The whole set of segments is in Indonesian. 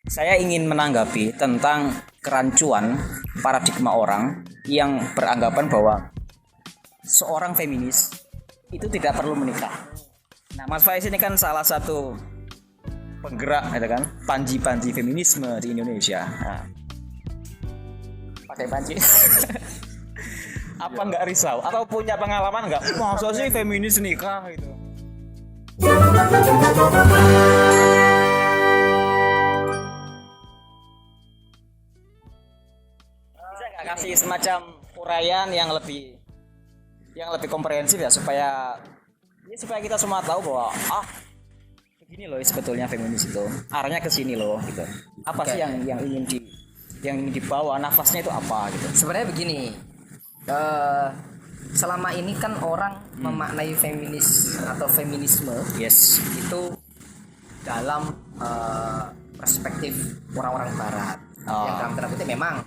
Saya ingin menanggapi tentang kerancuan paradigma orang yang beranggapan bahwa seorang feminis itu tidak perlu menikah. Nah, Mas Faiz ini kan salah satu penggerak, gitu kan, panji-panji feminisme di Indonesia. Nah, pakai panji. Apa nggak risau? Atau punya pengalaman nggak? Masa sih feminis nikah gitu? Bisa nggak kasih semacam uraian yang lebih komprehensif ya supaya kita semua tahu bahwa begini loh sebetulnya feminis itu arahnya ke sini loh gitu. Apa sih yang ingin dibawa, nafasnya itu apa gitu? Sebenarnya begini, selama ini kan orang memaknai feminis atau feminisme Yes. itu dalam perspektif orang-orang Barat. Yang dalam tanda kutip memang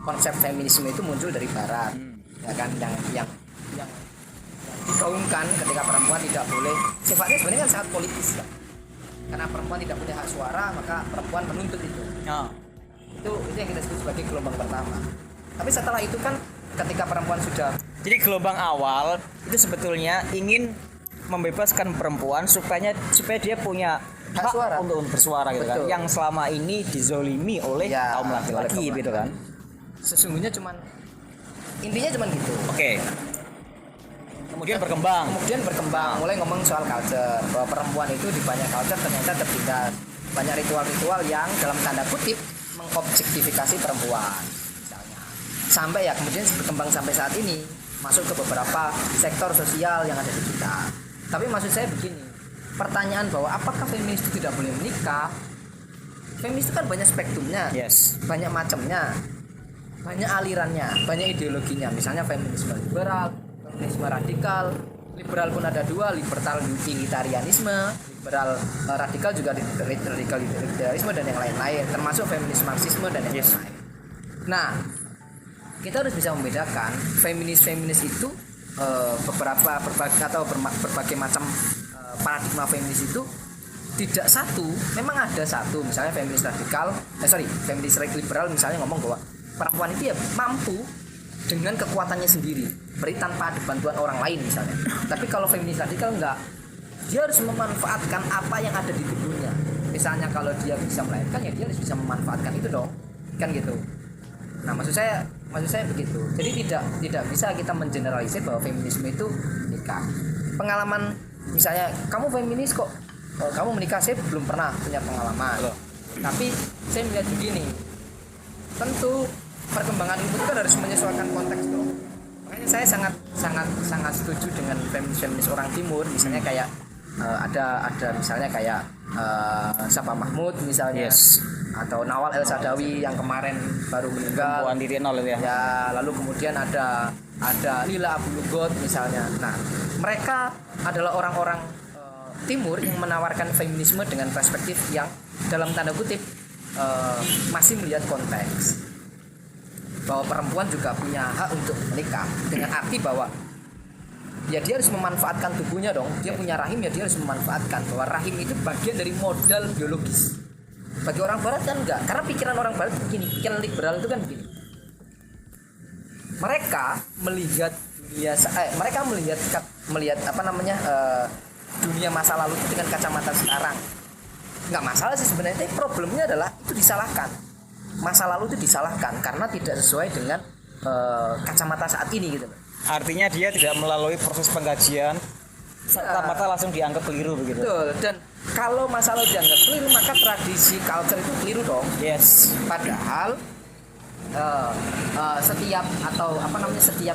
konsep feminisme itu muncul dari Barat, ya kan, yang digaungkan ketika perempuan tidak boleh, sifatnya sebenarnya kan sangat politis kan? Karena perempuan tidak punya hak suara, maka perempuan menuntut itu. Itu yang kita sebut sebagai gelombang pertama. Tapi setelah itu kan ketika perempuan sudah, Jadi gelombang awal itu sebetulnya ingin membebaskan perempuan supaya dia punya hak suara untuk bersuara gitu kan. Betul. Yang selama ini dizolimi oleh kaum laki-laki gitu kan. Sesungguhnya intinya cuman gitu. Oke. Kemudian berkembang. Mulai ngomong soal culture, bahwa perempuan itu di banyak culture ternyata tertindas. Banyak ritual-ritual yang dalam tanda kutip mengobjektifikasi perempuan misalnya. Sampai ya kemudian berkembang sampai saat ini, masuk ke beberapa sektor sosial yang ada di kita. Tapi maksud saya begini, pertanyaan bahwa apakah feminis itu tidak boleh menikah? Feminis itu kan banyak spektrumnya, Yes. banyak macamnya, banyak alirannya, banyak ideologinya. Misalnya feminisme liberal, feminisme radikal. Liberal pun ada dua, liberal utilitarianisme, liberal radikal juga radikal utilitarianisme dan yang lain-lain, termasuk feminis marxisme dan yang lain-lain. Nah, kita harus bisa membedakan feminis itu berbagai macam paradigma feminis itu tidak satu. Memang ada satu, misalnya feminis radikal, feminis liberal misalnya ngomong bahwa perempuan itu ya mampu dengan kekuatannya sendiri, beri tanpa ada bantuan orang lain misalnya. Tapi kalau feminis radikal enggak, dia harus memanfaatkan apa yang ada di tubuhnya. Misalnya kalau dia bisa melahirkan, ya dia harus bisa memanfaatkan itu dong, kan gitu. Nah, maksud saya begitu. Jadi tidak bisa kita mengeneralisir bahwa feminisme itu nikah. Pengalaman misalnya kamu feminis kok, kamu menikah, saya belum pernah punya pengalaman. Tapi saya melihat begini, tentu perkembangan itu kan harus menyesuaikan konteks dong. Makanya saya sangat setuju dengan feminis orang timur, misalnya kayak ada misalnya kayak Sapa Mahmud misalnya, Yes. atau Nawal El Sadawi yang kemarin baru meninggal. Perempuan titik nol itu ya. Ya, lalu kemudian ada Lila Abu Lugot misalnya. Nah, mereka adalah orang-orang timur yang menawarkan feminisme dengan perspektif yang dalam tanda kutip masih melihat konteks bahwa perempuan juga punya hak untuk menikah, dengan arti bahwa ya dia harus memanfaatkan tubuhnya dong. Dia punya rahim, ya dia harus memanfaatkan, bahwa rahim itu bagian dari modal biologis. Bagi orang barat kan enggak, karena pikiran orang barat begini, pikiran liberal itu kan begini. Mereka melihat dunia masa lalu itu dengan kacamata sekarang. Enggak masalah sih sebenarnya, tapi problemnya adalah itu disalahkan. Masa lalu itu disalahkan karena tidak sesuai dengan kacamata saat ini gitu. Artinya dia tidak melalui proses pengkajian serta-merta langsung dianggap keliru begitu. Betul. Dan kalau masalah dianggap keliru, maka tradisi culture itu keliru dong. Yes. Padahal setiap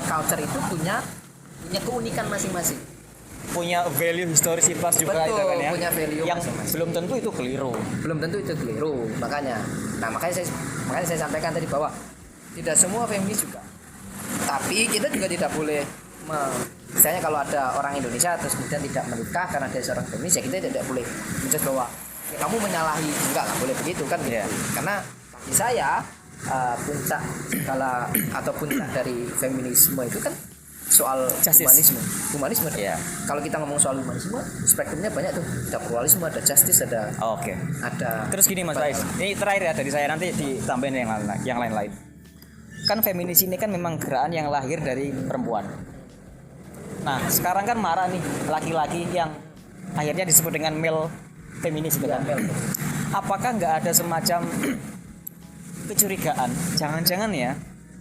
culture itu punya keunikan masing-masing. Punya value historisitas juga. Betul, itu kan ya. punya value yang masing-masing. belum tentu itu keliru. Makanya saya sampaikan tadi bahwa tidak semua feminis juga. Tapi kita juga tidak boleh misalnya kalau ada orang Indonesia terus kemudian tidak menikah karena dia seorang feminis, ya kita tidak boleh menjudge bahwa ya, kamu menyalahi, enggak boleh begitu kan gitu. Karena bagi saya puncak skala atau puncak dari feminisme itu kan soal Justice. humanisme. Iya. Kalau kita ngomong soal humanisme, spektrumnya banyak tuh. Ada pluralisme, ada justice, ada Oke. ada. Terus gini Mas Faiz, ini terakhir ya dari saya, nanti ditambahin yang lain-lain. Kan feminis ini kan memang gerakan yang lahir dari perempuan. Nah sekarang kan marah nih laki-laki yang akhirnya disebut dengan male feminis gitu kan. Apakah nggak ada semacam kecurigaan? Jangan-jangan ya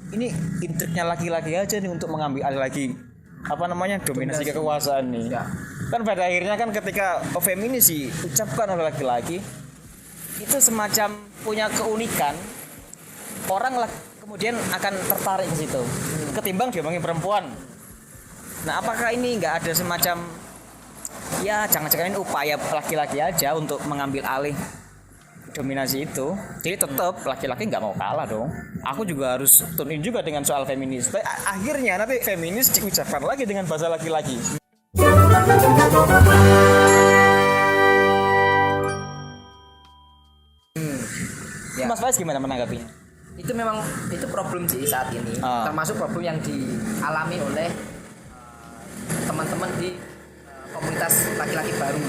ini intriknya laki-laki aja nih untuk mengambil alih lagi dominasi kekuasaan nih. Ya. Kan pada akhirnya kan ketika feminis diucapkan oleh laki-laki itu semacam punya keunikan, orang kemudian akan tertarik ke situ ketimbang diomongin perempuan. Nah apakah ini nggak ada semacam ya jangan-jangan ini upaya laki-laki aja untuk mengambil alih dominasi itu, jadi tetap laki-laki nggak mau kalah dong. Aku juga harus tune in juga dengan soal feminis. Tapi akhirnya nanti feminis diucapkan lagi dengan bahasa laki-laki. Ya. Mas Faiz gimana menanggapinya? Itu memang itu problem sih saat ini, termasuk problem yang dialami oleh teman-teman di komunitas laki-laki baru.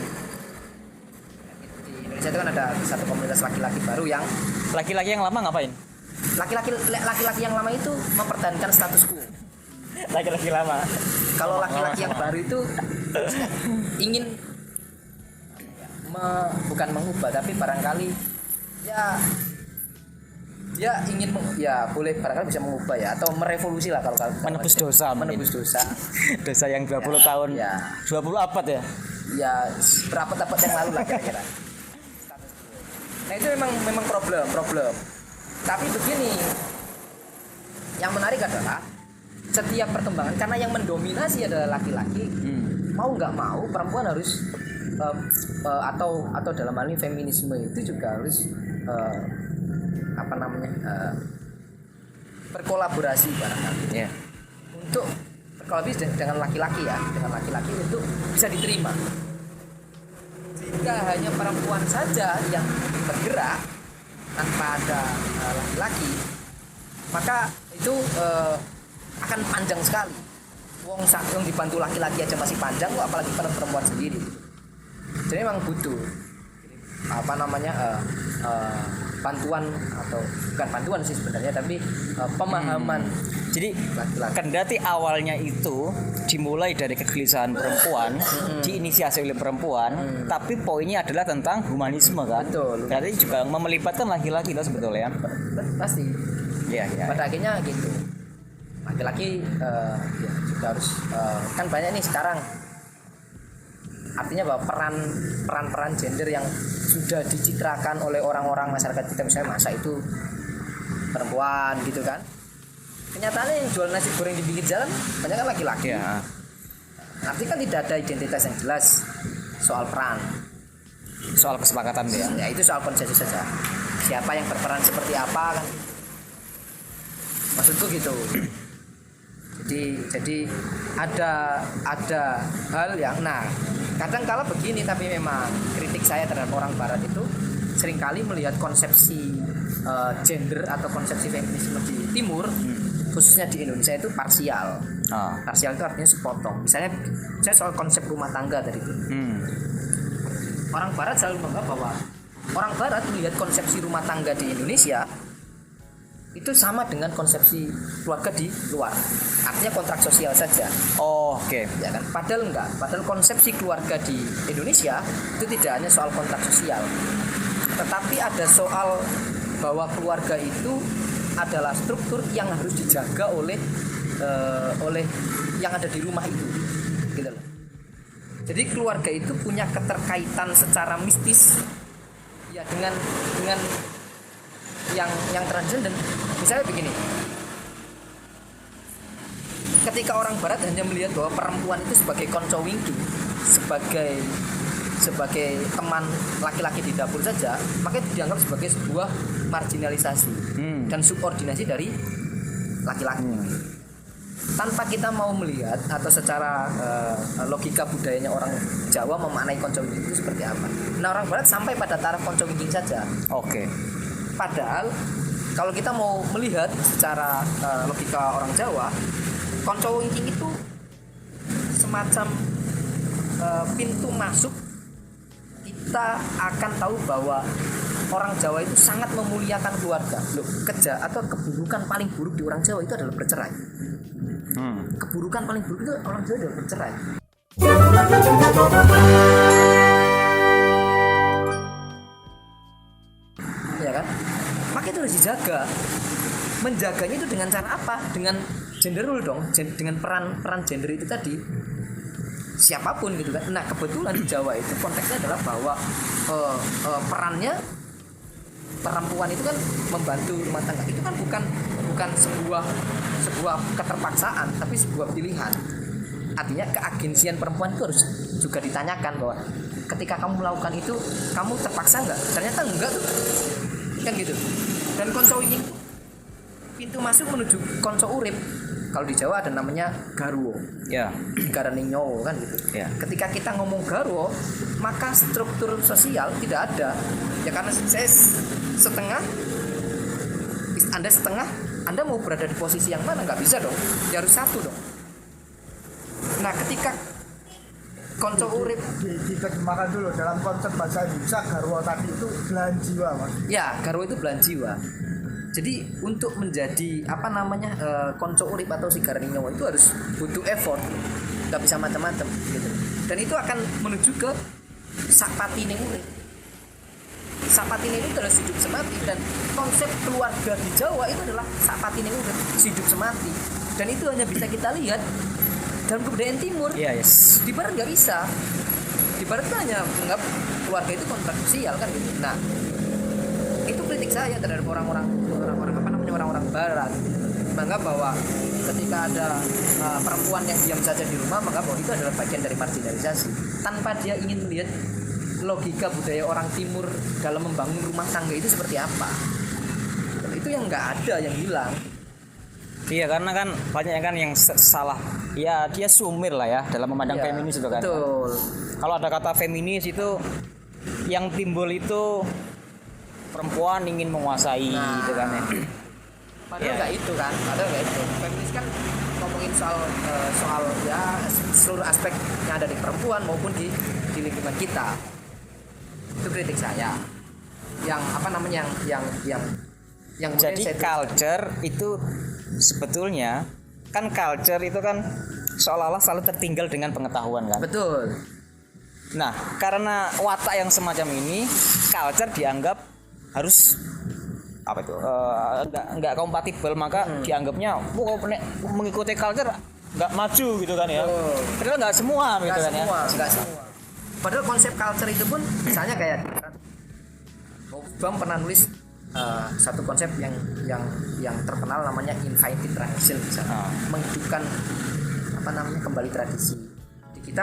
Di Indonesia itu kan ada satu komunitas laki-laki baru yang Laki-laki yang lama ngapain? laki-laki yang lama itu mempertahankan status quo. Laki-laki lama. Kalau laki-laki yang baru itu ingin bukan mengubah tapi barangkali ya ingin boleh barangkali bisa mengubah ya atau merevolusi lah kalau Menebus dosa. Dosa yang 20 tahun. Ya. 20 abad ya. Ya berapa abad yang lalu lah kira-kira. Nah itu memang problem. Tapi begini, yang menarik adalah setiap perkembangan karena yang mendominasi adalah laki-laki, mau nggak mau perempuan harus atau dalam hal ini feminisme itu juga harus berkolaborasi barangkali untuk berkolaborasi dengan laki-laki untuk bisa diterima. Jika hanya perempuan saja yang bergerak tanpa ada laki-laki, maka itu akan panjang sekali. Wong dibantu laki-laki aja masih panjang, apalagi perempuan sendiri. Jadi memang butuh bantuan atau bukan bantuan sih sebenarnya, tapi pemahaman. Jadi laki-laki. kendati awalnya itu dimulai dari kegelisahan perempuan, diinisiasi oleh perempuan, tapi poinnya adalah tentang humanisme kan. Betul. Berarti juga melibatkan laki-laki loh sebetulnya. Pasti. Iya. Pada akhirnya gitu. Laki-laki juga harus kan banyak nih sekarang. Artinya bahwa peran gender yang sudah dicitrakan oleh orang-orang masyarakat kita, misalnya masa itu perempuan gitu kan. Kenyataannya yang jual nasi goreng di pinggir jalan banyak kan laki-laki. Ya. Artinya kan tidak ada identitas yang jelas soal peran. Soal kesepakatan dia. Ya itu soal konsensus saja. Siapa yang berperan seperti apa kan? Maksudku gitu. Jadi ada hal yang kadang kala begini, tapi memang kritik saya terhadap orang barat itu seringkali melihat konsepsi gender atau konsepsi feminisme di timur, khususnya di Indonesia itu parsial. Parsial itu artinya sepotong. Misalnya saya soal konsep rumah tangga tadi itu. Orang barat selalu menganggap bahwa orang barat melihat konsepsi rumah tangga di Indonesia itu sama dengan konsepsi keluarga di luar, artinya kontrak sosial saja. Oke. Ya kan, padahal enggak. Padahal konsepsi keluarga di Indonesia itu tidak hanya soal kontrak sosial, tetapi ada soal bahwa keluarga itu adalah struktur yang harus dijaga oleh yang ada di rumah itu, gitu loh. Jadi keluarga itu punya keterkaitan secara mistis ya dengan yang transenden. Misalnya begini, ketika orang barat hanya melihat bahwa perempuan itu sebagai konco wingking, sebagai teman laki-laki di dapur saja, maka itu dianggap sebagai sebuah marginalisasi dan subordinasi dari laki-laki. Tanpa kita mau melihat atau secara logika budayanya orang Jawa memaknai konco wingking itu seperti apa. Nah, orang barat sampai pada taraf konco wingking saja. Oke. Padahal kalau kita mau melihat secara logika orang Jawa, konco wingking itu semacam pintu masuk kita akan tahu bahwa orang Jawa itu sangat memuliakan keluarga. Loh, atau keburukan paling buruk di orang Jawa itu adalah bercerai. Keburukan paling buruk itu orang Jawa adalah bercerai. Ya kan? Maka itu harus dijaga. Menjaganya itu dengan cara apa? Dengan gender role dong, dengan peran gender itu tadi. Siapapun gitu kan. Nah, kebetulan di Jawa itu konteksnya adalah bahwa perannya perempuan itu kan membantu rumah tangga. Itu kan bukan sebuah keterpaksaan, tapi sebuah pilihan. Artinya keagensian perempuan itu harus juga ditanyakan bahwa ketika kamu melakukan itu, kamu terpaksa nggak? Ternyata enggak tuh. Kan gitu. Dan konco ini pintu masuk menuju konco urip. Kalau di Jawa ada namanya garwo. Ya. Garaning nyowo kan gitu. Ya. Ketika kita ngomong garwo, maka struktur sosial tidak ada. Ya karena saya setengah, Anda setengah, Anda mau berada di posisi yang mana? Nggak bisa dong. Ya harus satu dong. Nah, ketika konco urip diterjemahkan dulu dalam konsep bahasa Indonesia, garwo tadi itu belahan jiwa, Mas. ya, garwo itu belahan jiwa. Jadi untuk menjadi konco urip atau si garaning nyowo itu harus butuh effort, nggak bisa macam-macam gitu. Dan itu akan menuju ke sakpatine urip. Sakpatine itu adalah hidup semati, dan konsep keluarga di Jawa itu adalah sakpatine urip, hidup semati. Dan itu hanya bisa kita lihat dalam kebudayaan timur. Yes. Di barat nggak bisa. Di barat kan hanya menganggap keluarga itu kontrak sosial kan gitu. Nah, itu kritik saya terhadap orang-orang barat, menganggap bahwa ketika ada perempuan yang diam saja di rumah, menganggap bahwa itu adalah bagian dari marginalisasi, tanpa dia ingin melihat logika budaya orang timur dalam membangun rumah tangga itu seperti apa. Dan itu yang nggak ada, yang hilang. Iya, karena kan banyak kan yang salah. Ya dia sumir lah ya dalam memandang Ya, feminis itu kan. betul. Kalau ada kata feminis itu yang timbul itu perempuan ingin menguasai gitu kan ya. Padahal nggak itu kan, feminis kan ngomongin soal ya seluruh aspek yang ada di perempuan maupun di lingkungan kita. Itu kritik saya. Yang yang Jadi culture itu sebetulnya kan culture itu kan seolah-olah selalu tertinggal dengan pengetahuan kan. betul. Nah, karena watak yang semacam ini, culture dianggap harus apa itu nggak kompatibel, maka dianggapnya mengikuti culture nggak maju gitu kan ya. Padahal nggak semua gitu kan ya. Nggak semua. Padahal konsep culture itu pun misalnya kayak Bang pernah nulis satu konsep yang terkenal namanya infinite tradition, misalnya menghidupkan kembali tradisi. Di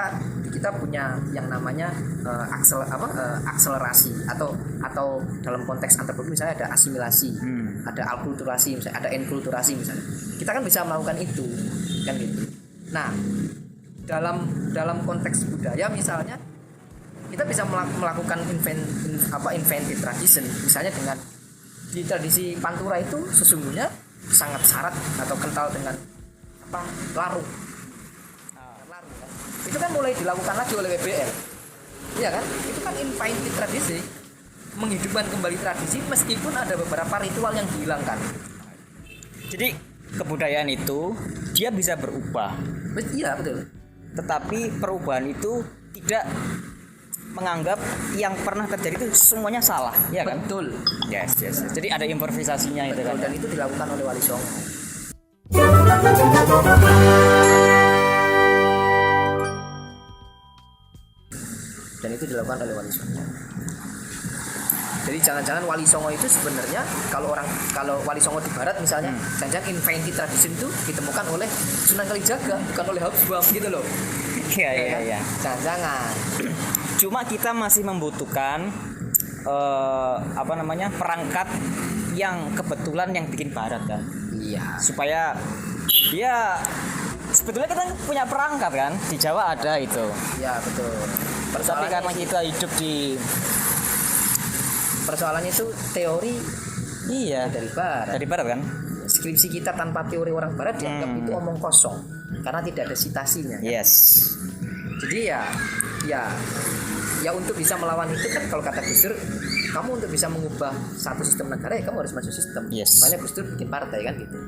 kita punya yang namanya akselerasi atau dalam konteks antropologi misalnya ada asimilasi, ada alkulturasi, misalnya ada enkulturasi misalnya. Kita kan bisa melakukan itu kan gitu. Nah, dalam konteks budaya misalnya kita bisa melakukan invented tradition, misalnya dengan di tradisi Pantura itu sesungguhnya sangat syarat atau kental dengan larung. Itu kan mulai dilakukan lagi oleh WBL, iya kan? Itu kan invented tradisi, menghidupkan kembali tradisi meskipun ada beberapa ritual yang dihilangkan. Jadi kebudayaan itu dia bisa berubah. Iya betul. Tetapi perubahan itu tidak menganggap yang pernah terjadi itu semuanya salah, ya kan? Betul. Yes. Jadi ada improvisasinya itu kan. Dan itu dilakukan oleh Wali Songo. Dan itu dilakukan oleh Wali Songo. Jadi jangan-jangan Wali Songo itu sebenarnya kalau Wali Songo di Barat misalnya, jangan-jangan invented tradition itu ditemukan oleh Sunan Kalijaga, bukan oleh Habsburg gitu loh. Iya. Jangan-jangan. Cuma kita masih membutuhkan perangkat yang kebetulan yang bikin Barat kan. Iya. Supaya dia sebetulnya kita punya perangkat kan, di Jawa ada itu. Iya betul. Tapi karena kita hidup di persoalannya itu teori dari Barat kan. skripsi kita tanpa teori orang barat dianggap itu omong kosong karena tidak ada citasinya. Yes. Jadi ya untuk bisa melawan itu kan kalau kata Gus Dur, kamu untuk bisa mengubah satu sistem negara ya kamu harus masuk sistem. Yes. Makanya Gus Dur bikin partai kan gitu.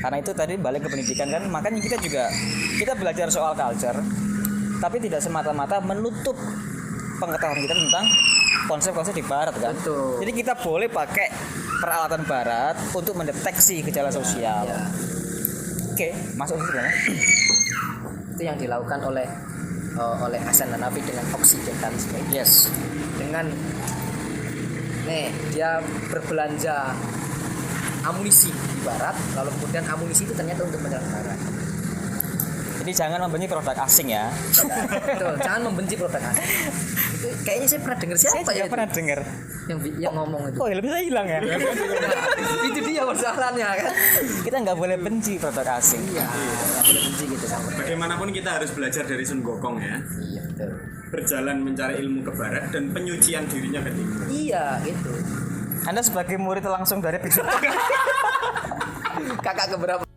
Karena itu tadi balik ke pendidikan kan, makanya kita belajar soal culture, tapi tidak semata-mata menutup pengetahuan kita tentang konsep-konsep di barat kan. Betul. Jadi kita boleh pakai peralatan barat untuk mendeteksi gejala sosial. Ya, Oke, masuk ke sana. itu yang dilakukan oleh Hasan Hanafi dengan oksidentalisme. Yes. Dengan dia berbelanja amunisi di barat, lalu kemudian amunisi itu ternyata untuk menyerang barat. Jadi jangan membenci produk asing ya. Betul, jangan membenci produk asing. Itu kayaknya saya pernah dengar siapa Saya juga ya itu? pernah dengar. yang ngomong itu. Oh, lebih saya hilang ya. Itu dia persoalannya kan. Kita nggak boleh benci produk asing. Iya, nggak boleh benci gitu sama. Bagaimanapun kita harus belajar dari Sun Gokong ya. Iya betul. Berjalan mencari ilmu ke barat dan penyucian dirinya ke timur. Iya gitu. Anda sebagai murid langsung dari Biksu. Kakak keberapa?